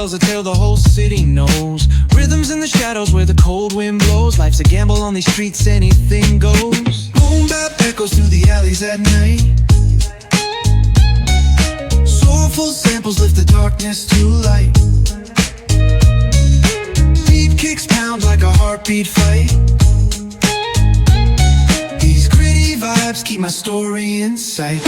tells a tale the whole city knows. Rhythms in the shadows where the cold wind blows. Life's a gamble on these streets, anything goes. Boom bap echoes through the alleys at night. Soulful samples lift the darkness to light. Beat kicks pound like a heartbeat fight. These gritty vibes keep my story in sight.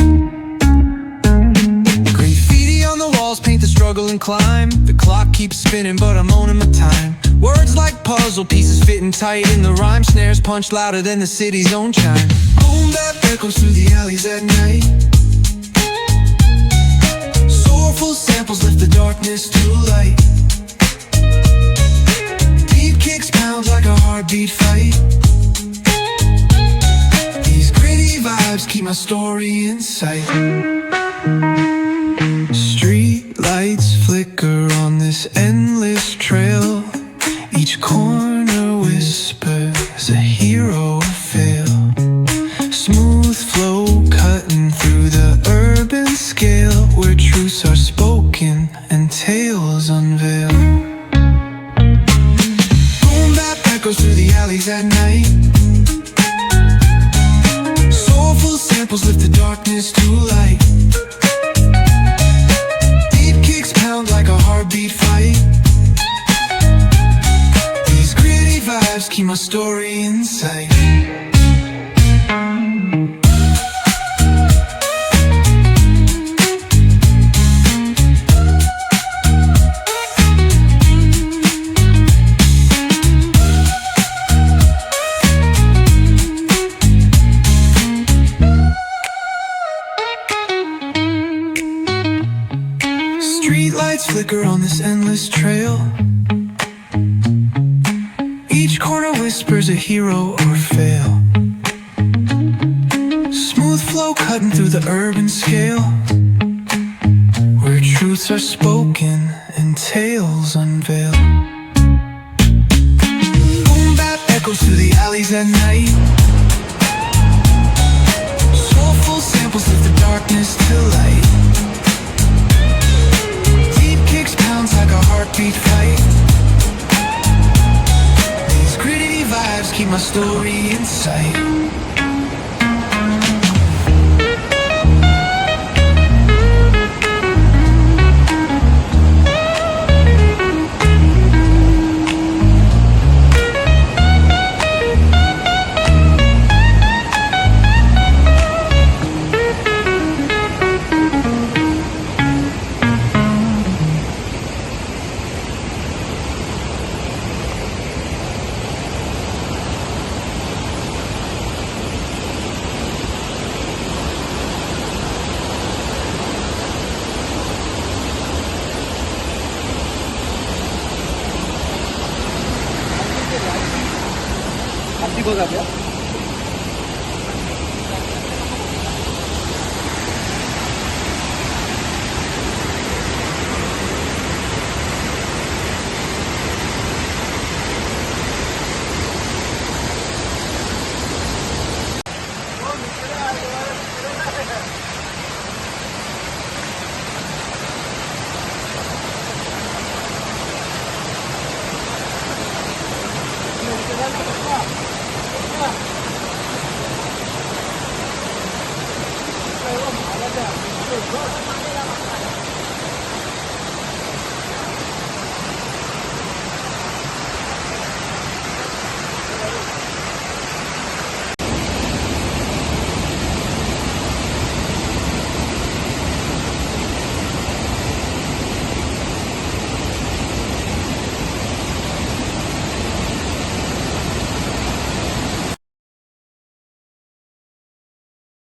Graffiti on the walls paint the struggle and climb. The clock keeps spinning but I'm owning my time. Words like puzzle pieces fitting tight in the rhyme. Snares punch louder than the city's own chime. Boom bap echoes through the alleys at night. Soulful samples lift the darkness to light. Beat kicks pound like a heartbeat fight. These gritty vibes keep my story in sight. Street lights flicker on this endless trail. Each corner whispers a hero fail. Smooth flow cutting through the urban scale, where truths are spoken and tales unveil. Boom bap echoes through the alleys at night. Soulful samples lift the darkness to light. Beat kicks pound like a heartbeat fight. These gritty vibes keep my story in sight. Streetlights flicker on this endless trail. Each corner whispers a hero or fail. Smooth flow cutting through the urban scale, where truths are spoken and tales unveil. Boom bap echoes through the alleys at night. Soulful samples lift the darkness to light. Pounds like a heartbeat fight. These gritty vibes keep my story in sight. ठीक हो जाते हैं। Go.